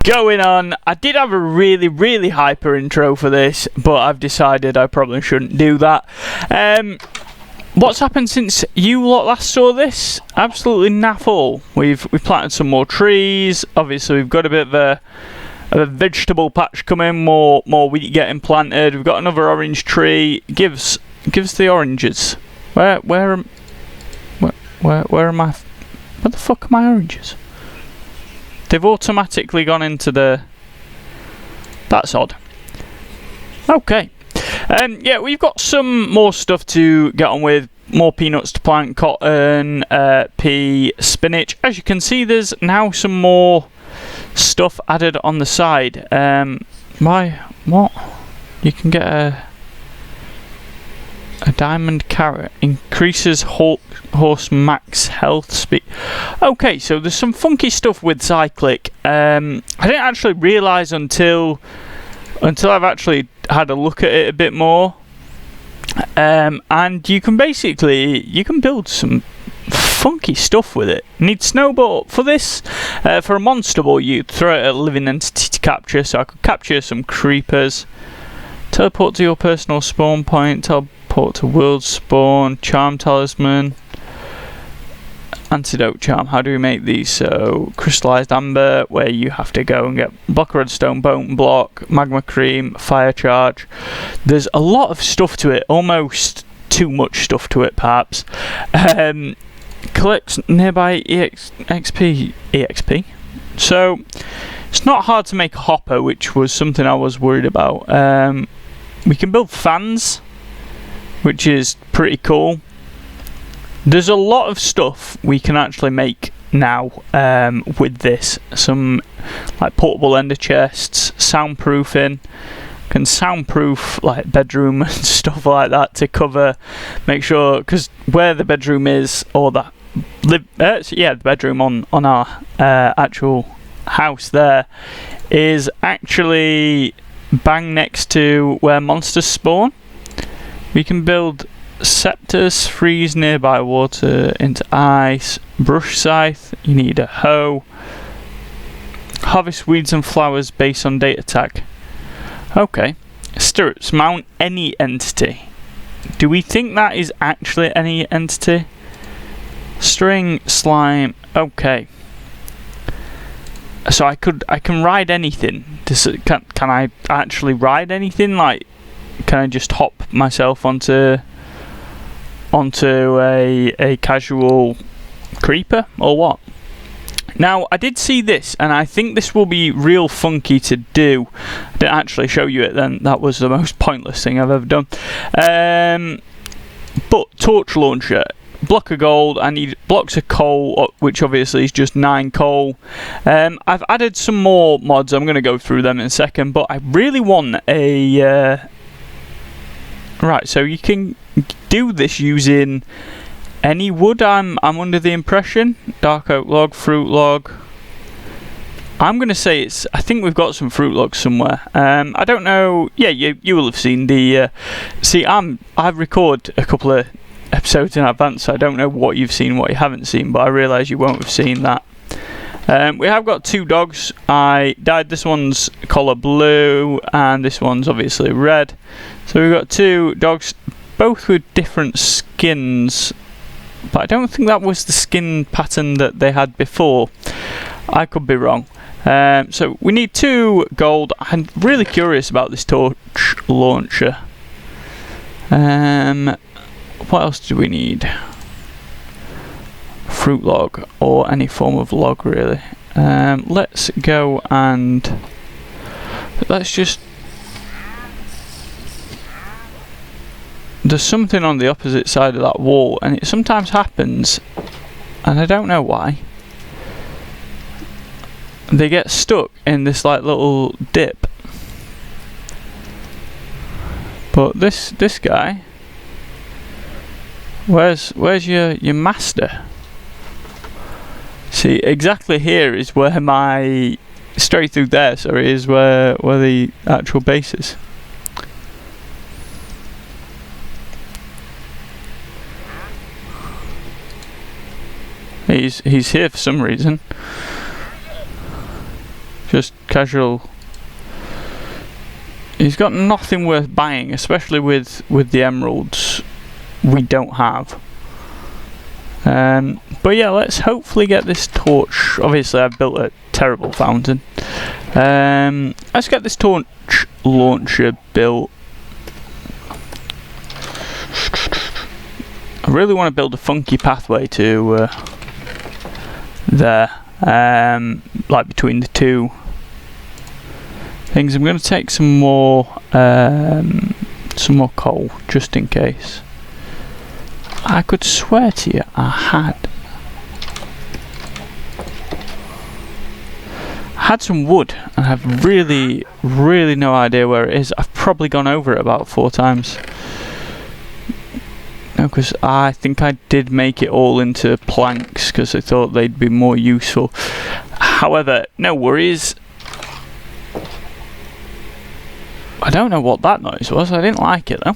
going on? I did have a really hyper intro for this, but I've decided I probably shouldn't do that. What's happened since you lot last saw this? Absolutely naff all. We've planted some more trees. Obviously, we've got a bit of a vegetable patch coming. More wheat getting planted. We've got another orange tree. Gives the oranges. Where am I? Where the fuck are my oranges? They've automatically gone into the... That's odd. Okay. Yeah, we've got some more stuff to get on with. More peanuts to plant, cotton, pea, spinach. As you can see, there's now some more stuff added on the side. What? You can get a diamond carrot. Increases horse max health speed. Okay, so there's some funky stuff with Cyclic. I didn't actually realise until I've actually had a look at it a bit more. And you can build some funky stuff with it. Need snowball for this. For a monster ball, you throw it at a living entity to capture. So I could capture some creepers. Teleport to your personal spawn point. Teleport to world spawn. Charm talisman. Antidote charm. How do we make these? So crystallized amber, where you have to go and get block redstone, bone block, magma cream, fire charge. There's a lot of stuff to it, almost too much stuff to it perhaps. Collects nearby exp. So it's not hard to make a hopper, which was something I was worried about. We can build fans, which is pretty cool. There's a lot of stuff we can actually make now with this. Some like portable ender chests, soundproofing. Can soundproof like bedroom and stuff like that to cover. Make sure, because where the bedroom is, or the bedroom on our actual house there is actually bang next to where monsters spawn. We can build scepters, freeze nearby water into ice, brush scythe, you need a hoe, harvest weeds and flowers based on data tag. Okay. Stirrups, mount any entity. Do we think that is actually any entity? String, slime, okay. So I can ride anything. Can I actually ride anything? Like, can I just hop myself onto a casual creeper or what? Now I did see this and I think this will be real funky to do. I didn't actually show you it then, that was the most pointless thing I've ever done. But torch launcher, block of gold, I need blocks of coal, which obviously is just 9 coal. I've added some more mods, I'm going to go through them in a second, but I really want a... Right, so you can do this using any wood, I'm under the impression. Dark oak log, fruit log. I'm going to say I think we've got some fruit logs somewhere. I don't know. Yeah, you will have seen the... see, I've recorded a couple of episodes in advance, so I don't know what you've seen, what you haven't seen, but I realise you won't have seen that. We have got 2 dogs. I dyed this one's collar blue, and this one's obviously red. So we've got 2 dogs, both with different skins. But I don't think that was the skin pattern that they had before. I could be wrong. So we need 2 gold. I'm really curious about this torch launcher. What else do we need? Fruit log or any form of log really. Let's go and let's just... There's something on the opposite side of that wall and it sometimes happens and I don't know why. They get stuck in this like little dip. But this guy, where's your master? See, exactly here is where my... straight through there, sorry, is where the actual base is. He's here for some reason. Just casual. He's got nothing worth buying, especially with the emeralds we don't have. But yeah, let's hopefully get this torch. Obviously I've built a terrible fountain. Let's get this torch launcher built. I really want to build a funky pathway to there, like between the two things. I'm going to take some more coal just in case. I could swear to you I had some wood and I have really no idea where it is. I've probably gone over it about 4 times. No, because I think I did make it all into planks because I thought they'd be more useful. However, no worries. I don't know what that noise was. I didn't like it though.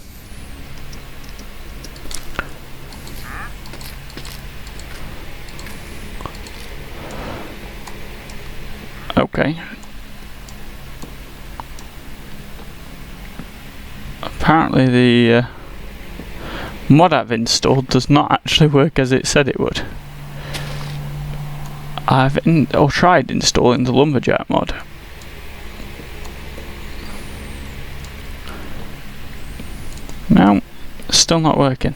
Okay. Apparently the mod I've installed does not actually work as it said it would. I've tried installing the lumberjack mod. No, still not working.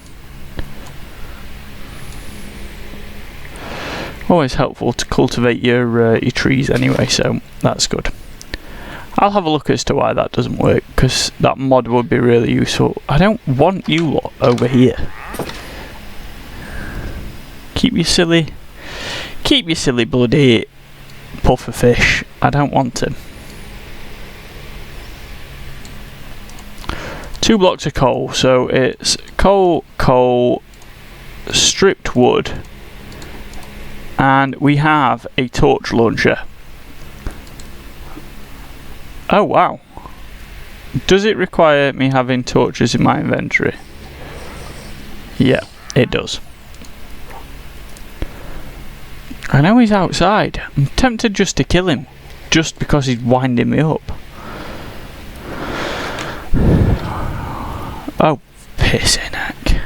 Always helpful to cultivate your trees anyway, so that's good. I'll have a look as to why that doesn't work, because that mod would be really useful. I don't want you lot over here. Keep your silly bloody puffer fish. I don't want him. 2 blocks of coal, so it's coal, stripped wood, and we have a torch launcher. Oh wow. Does it require me having torches in my inventory? Yeah, it does. I know he's outside. I'm tempted just to kill him, just because he's winding me up. Oh, pissing heck.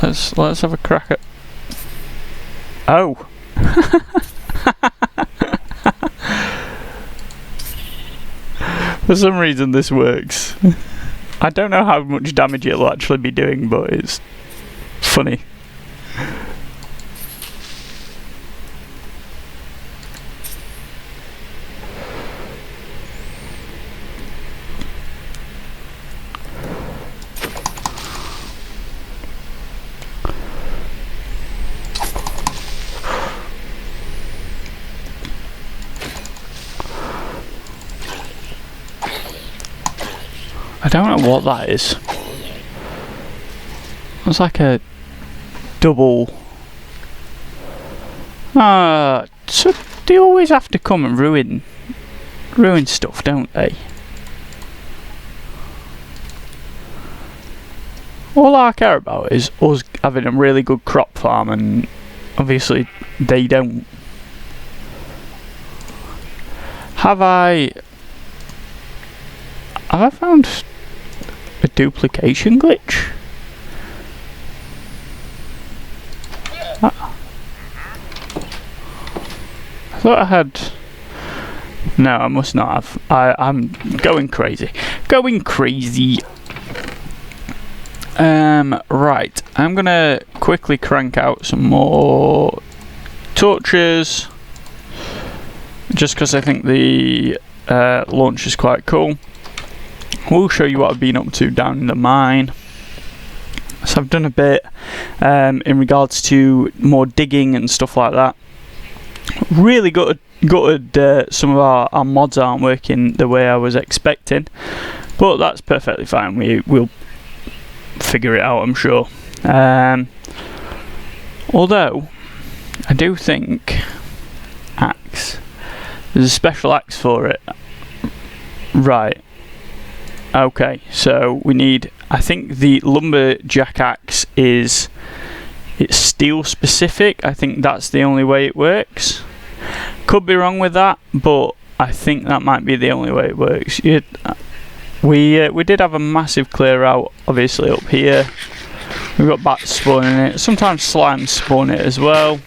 Let's have a crack at. Oh. For some reason this works. I don't know how much damage it'll actually be doing, but it's funny. I don't know what that is. It's like a double. So they always have to come and ruin stuff, don't they? All I care about is us having a really good crop farm, and obviously they don't. Have I found a duplication glitch? I thought I had. No, I must not have. I'm going crazy. Right. I'm gonna quickly crank out some more torches, just because I think the launch is quite cool. We'll show you what I've been up to down in the mine. So I've done a bit in regards to more digging and stuff like that. Really gutted some of our mods aren't working the way I was expecting, but that's perfectly fine. We'll figure it out, I'm sure. Although I do think axe, there's a special axe for it. Right. Okay, so we need I think the lumberjack axe it's steel specific. I think that's the only way it works. Could be wrong with that, but I think that might be the only way it works. We did have a massive clear out, obviously, up here. We've got bats spawning it. Sometimes slimes spawn it as well.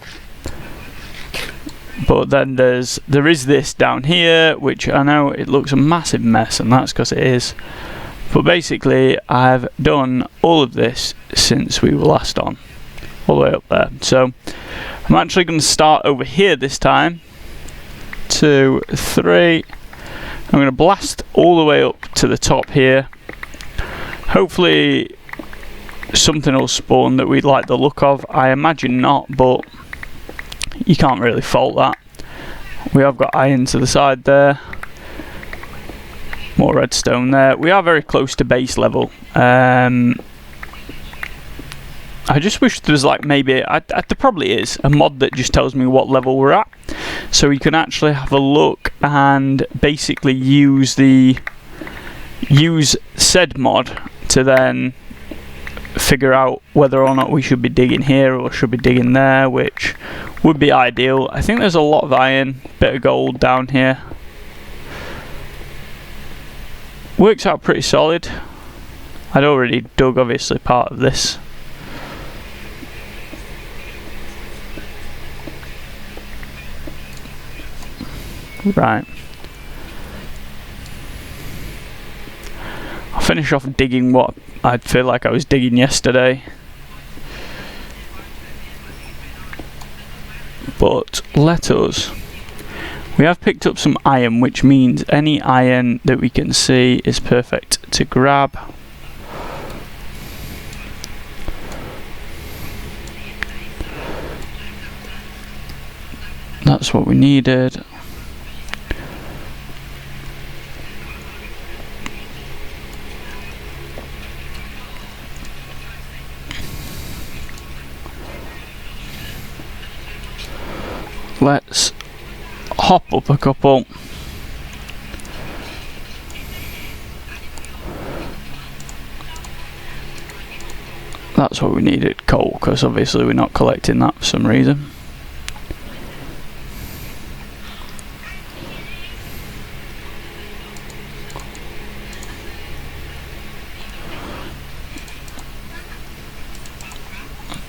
But then there is this down here, which I know it looks a massive mess, and that's because it is. But basically, I've done all of this since we were last on, all the way up there. So I'm actually going to start over here this time. 2, 3. I'm going to blast all the way up to the top here. Hopefully something will spawn that we like the look of. I imagine not, but you can't really fault that. We have got iron to the side there. More redstone there. We are very close to base level. I just wish there was like maybe, there probably is, a mod that just tells me what level we're at. So you can actually have a look and basically use said mod to then figure out whether or not we should be digging here or should be digging there, which would be ideal. I think there's a lot of iron, bit of gold down here. Works out pretty solid. I'd already dug obviously part of this. Right. I'll finish off digging what I feel like I was digging yesterday. But we have picked up some iron, which means any iron that we can see is perfect to grab. That's what we needed. Let's hop up a couple. That's what we needed, coal, because obviously we're not collecting that for some reason.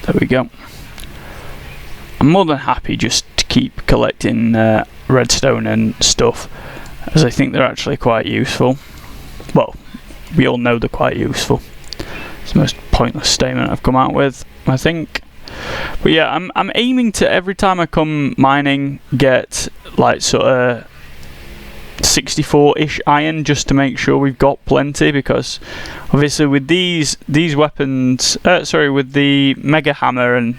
There we go. I'm more than happy just to keep collecting redstone and stuff, as I think they're actually quite useful. Well, we all know they're quite useful. It's the most pointless statement I've come out with, I think. But yeah, I'm aiming to, every time I come mining, get like sort of 64-ish iron, just to make sure we've got plenty, because obviously with these weapons, with the mega hammer, and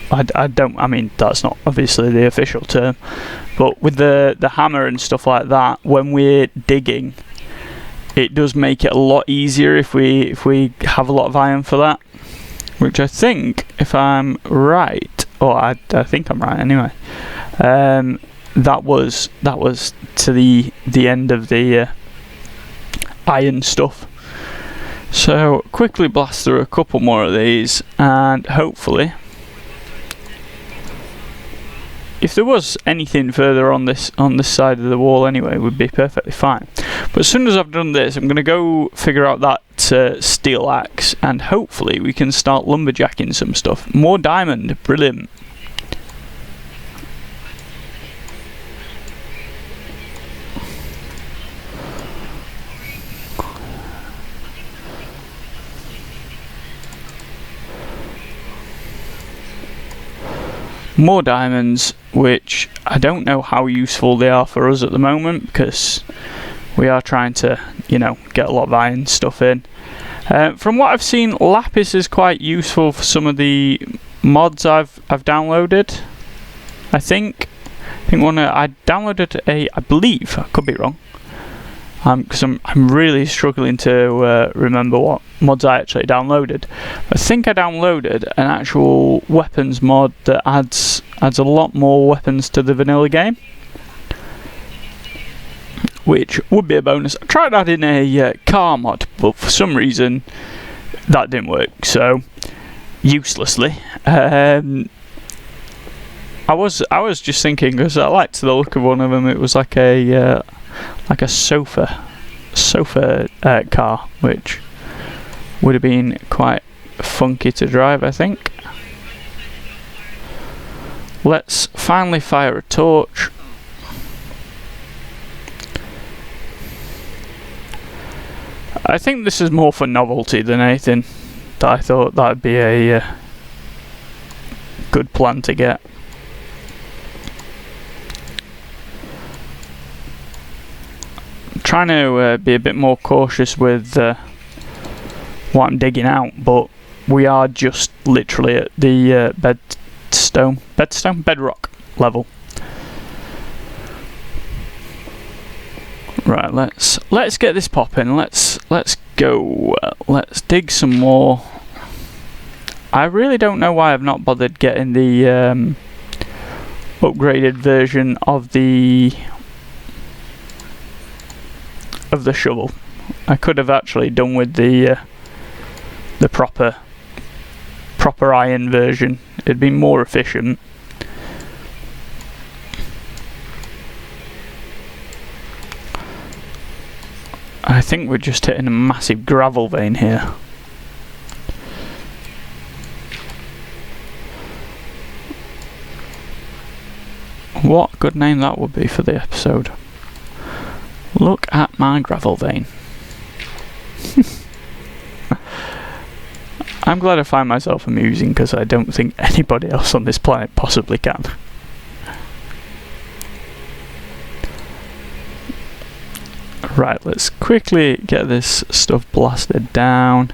I mean that's not obviously the official term, but with the hammer and stuff like that, when we're digging, it does make it a lot easier if we have a lot of iron for that, which I think, if I'm right, or I think I'm right anyway, that was to the end of the iron stuff. So quickly blast through a couple more of these, and hopefully, if there was anything further on this side of the wall anyway, would be perfectly fine. But as soon as I've done this, I'm going to go figure out that steel axe, and hopefully we can start lumberjacking some stuff. More diamond, brilliant. More diamonds, which I don't know how useful they are for us at the moment, because we are trying to, you know, get a lot of iron stuff in. From what I've seen, lapis is quite useful for some of the mods I've downloaded. I think I downloaded I believe, I could be wrong, because I'm really struggling to remember what mods I actually downloaded. I think I downloaded an actual weapons mod that adds a lot more weapons to the vanilla game, which would be a bonus. I tried adding a car mod, but for some reason that didn't work, so uselessly. I was just thinking, because I liked the look of one of them. It was like a sofa car, which would have been quite funky to drive, I think. Let's finally fire a torch. I think this is more for novelty than anything. I thought that'd be a good plan to get. I'm trying to be a bit more cautious with what I'm digging out, but we are just literally at the bedrock level. Right, let's get this popping. Let's go. Let's dig some more. I really don't know why I've not bothered getting the upgraded version of the shovel. I could have actually done with the proper iron version. It'd be more efficient. I think we're just hitting a massive gravel vein here. What a good name that would be for the episode. Look at my gravel vein. I'm glad I find myself amusing, because I don't think anybody else on this planet possibly can. Right, let's quickly get this stuff blasted down.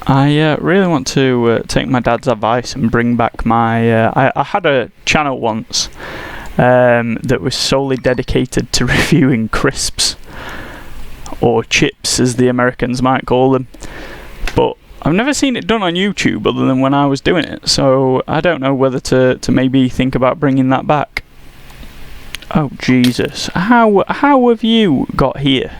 I really want to take my dad's advice and bring back my... I had a channel once that was solely dedicated to reviewing crisps, or chips as the Americans might call them, but I've never seen it done on YouTube other than when I was doing it, so I don't know whether to maybe think about bringing that back. Oh Jesus, how have you got here?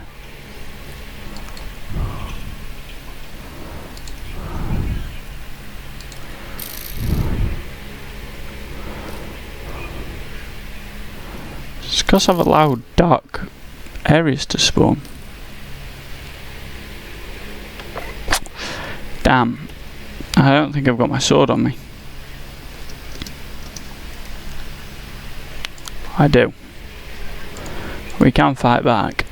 It's because I've allowed dark areas to spawn. Damn, I don't think I've got my sword on me. I do. We can fight back.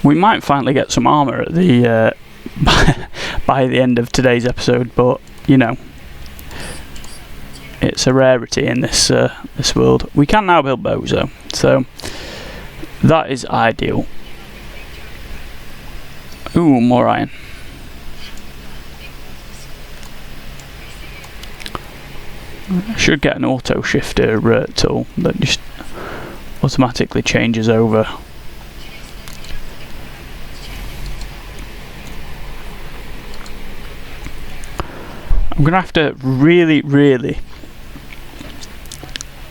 We might finally get some armor at the by the end of today's episode, but you know, it's a rarity in this this world. We can now build bows though, so that is ideal. Ooh, more iron. I should get an auto shifter tool that just automatically changes over. I'm going to have to really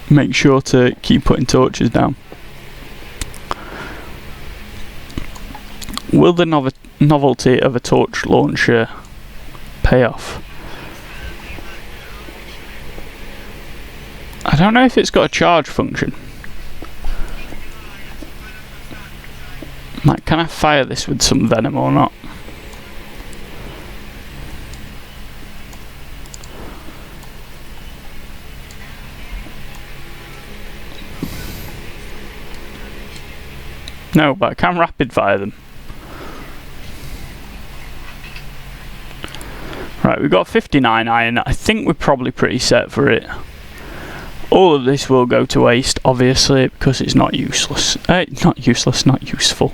make sure to keep putting torches down. Will the novelty of a torch launcher pay off? I don't know if it's got a charge function. Like, can I fire this with some venom or not? No, but I can rapid fire them. Right, we've got 59 iron. I think we're probably pretty set for it. All of this will go to waste, obviously, because it's not useless. Not useful.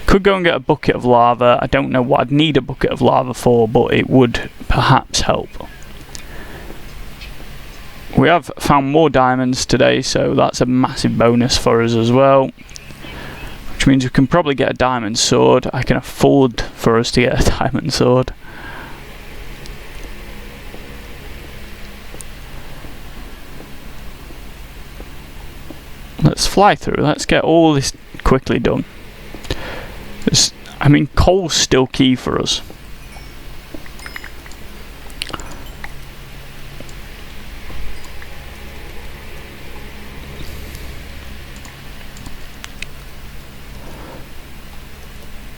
Could go and get a bucket of lava. I don't know what I'd need a bucket of lava for, but it would perhaps help. We have found more diamonds today, so that's a massive bonus for us as well. Which means we can probably get a diamond sword. I can afford for us to get a diamond sword. Let's fly through. Let's get all this quickly done. I mean, coal's still key for us.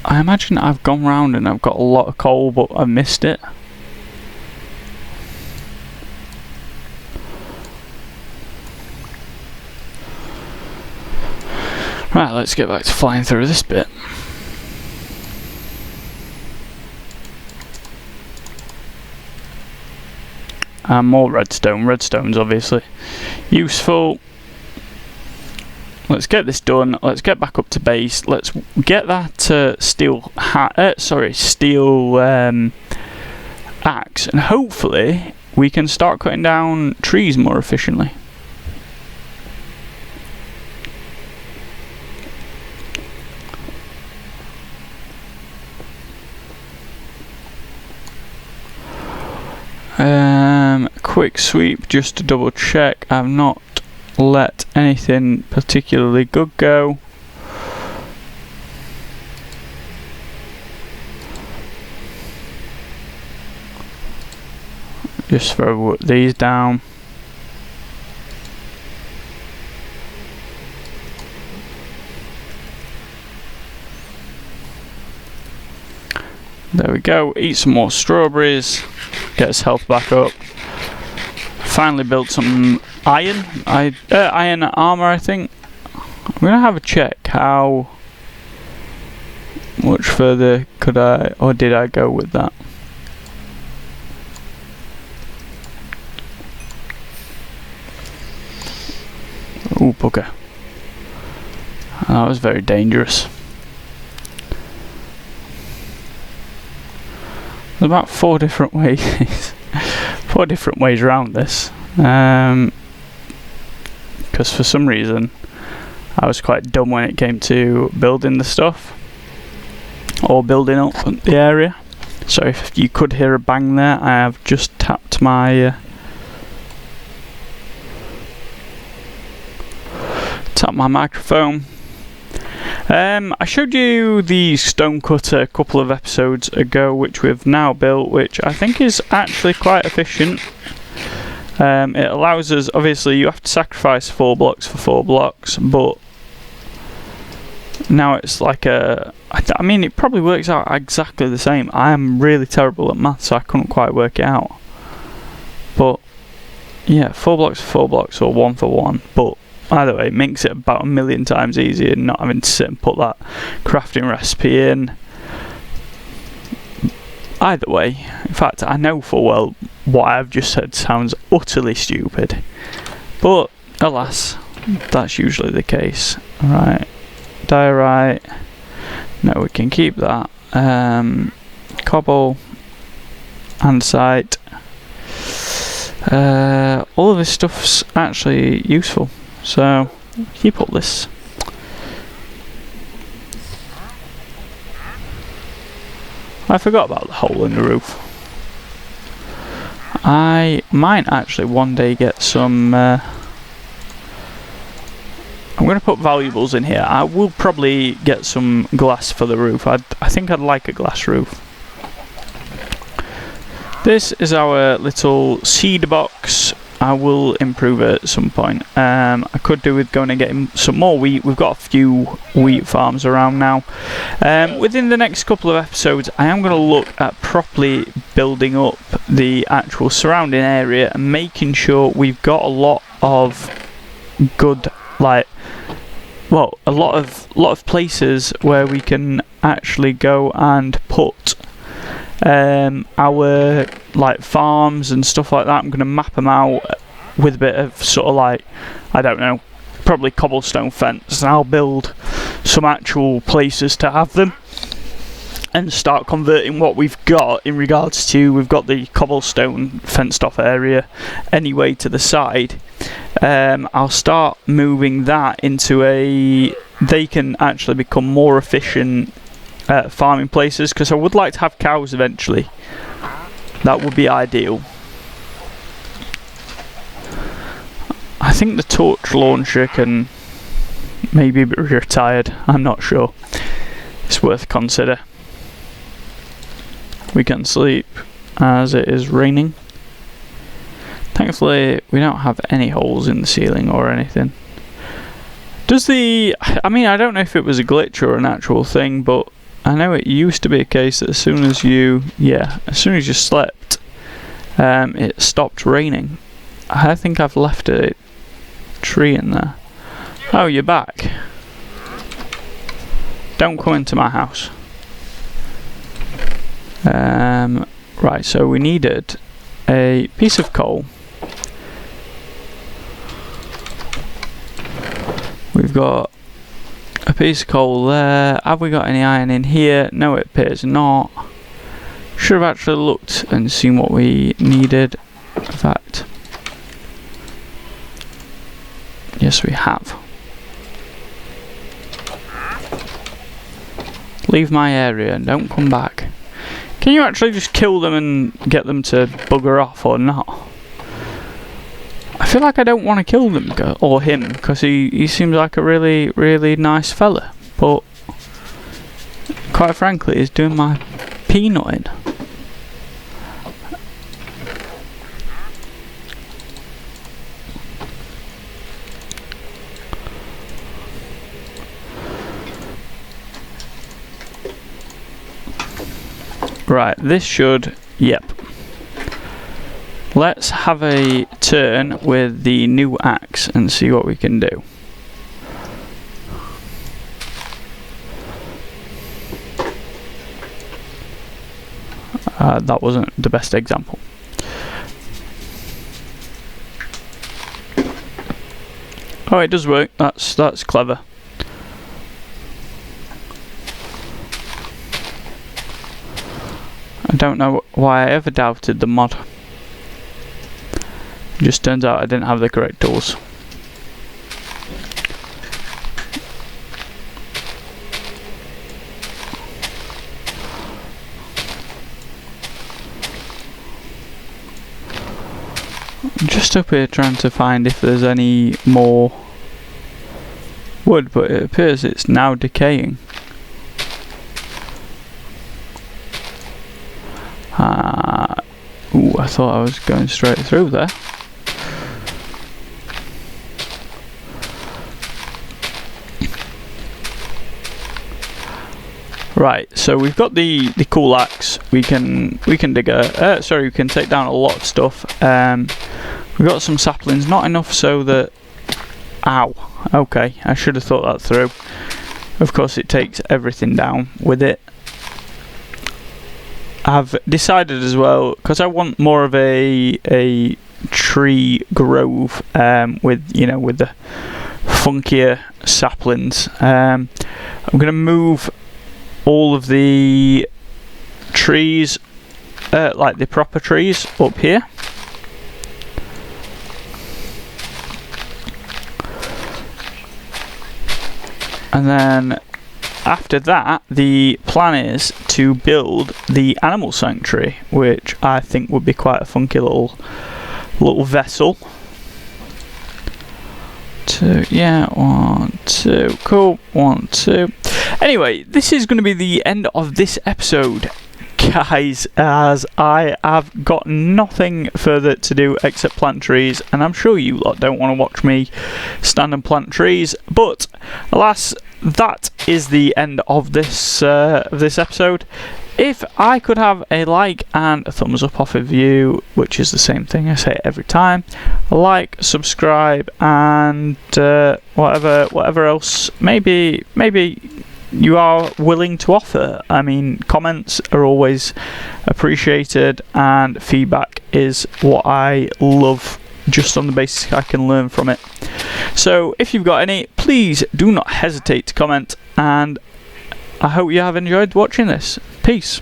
I imagine I've gone round and I've got a lot of coal, but I've missed it. Right, let's get back to flying through this bit. And more redstone. Redstone's obviously useful. Let's get this done. Let's get back up to base. Let's get that steel axe, and hopefully we can start cutting down trees more efficiently. Quick sweep just to double check I've not let anything particularly good go. Just throw these down. There we go. Eat some more strawberries. Get his health back up. Finally built some iron. Iron armor, I think. I'm gonna have a check how much further could I, or did I go with that? Ooh, bugger. That was very dangerous. There's about 4 different ways. 4 different ways around this. Because for some reason I was quite dumb when it came to building the stuff. Or building up the area. So if you could hear a bang there, I have just tapped my microphone. I showed you the stone cutter a couple of episodes ago, which we've now built, which I think is actually quite efficient. It allows us, obviously you have to sacrifice 4 blocks for 4 blocks, but now it's like I mean it probably works out exactly the same. I am really terrible at maths, so I couldn't quite work it out. But yeah, 4 blocks for 4 blocks, or 1 for 1, but either way, it makes it about 1,000,000 times easier not having to sit and put that crafting recipe in. Either way, in fact, I know full well what I've just said sounds utterly stupid. But, alas, that's usually the case. Right, diorite. No, we can keep that. Cobble. Andesite. All of this stuff's actually useful. So, keep all this. I forgot about the hole in the roof. I might actually one day get some... I'm going to put valuables in here. I will probably get some glass for the roof. I think I'd like a glass roof. This is our little seed box. I will improve it at some point. I could do with going and getting some more wheat. We've got a few wheat farms around now. Within the next couple of episodes, I am going to look at properly building up the actual surrounding area and making sure we've got a lot of good, like, well, a lot of places where we can actually go and put our like farms and stuff like that. I'm going to map them out with a bit of sort of like, I don't know, probably cobblestone fence, and I'll build some actual places to have them and start converting what we've got in regards to, we've got the cobblestone fenced off area anyway to the side. I'll start moving that into they can actually become more efficient farming places, because I would like to have cows eventually. That would be ideal. I think the torch launcher can maybe be retired, I'm not sure. It's worth consider. We can sleep as it is raining. Thankfully we don't have any holes in the ceiling or anything. I mean, I don't know if it was a glitch or an actual thing, but I know it used to be a case that as soon as you slept, it stopped raining. I think I've left a tree in there. Oh, you're back. Don't come into my house. Right, so we needed a piece of coal. We've got a piece of coal there. Have we got any iron in here? No, it appears not. Should have actually looked and seen what we needed. In fact, yes, we have. Leave my area and don't come back. Can you actually just kill them and get them to bugger off or not? I feel like I don't want to kill them or him, because he seems like a really, really nice fella, but quite frankly he's doing my peanutting. Right, this should, yep. Let's have a turn with the new axe and see what we can do. That wasn't the best example. Oh, it does work. That's clever. I don't know why I ever doubted the mod. It just turns out I didn't have the correct tools. I'm just up here trying to find if there's any more wood, but it appears it's now decaying. Ooh, I thought I was going straight through there. Right, so we've got the cool axe. We can dig we can take down a lot of stuff. We've got some saplings, not enough so that. Ow. Okay, I should have thought that through. Of course, it takes everything down with it. I've decided as well, because I want more of a tree grove with the funkier saplings. I'm going to move all of the trees, like the proper trees, up here. And then after that, the plan is to build the animal sanctuary, which I think would be quite a funky little vessel. Yeah, 1, 2, cool, 1, 2. Anyway, this is going to be the end of this episode, guys, as I have got nothing further to do except plant trees, and I'm sure you lot don't want to watch me stand and plant trees, but alas, that is the end of this episode. If I could have a like and a thumbs up off of you, which is the same thing I say every time, like, subscribe, and whatever else maybe you are willing to offer. I mean, comments are always appreciated, and feedback is what I love just on the basis I can learn from it. So if you've got any, please do not hesitate to comment, and I hope you have enjoyed watching this. Peace.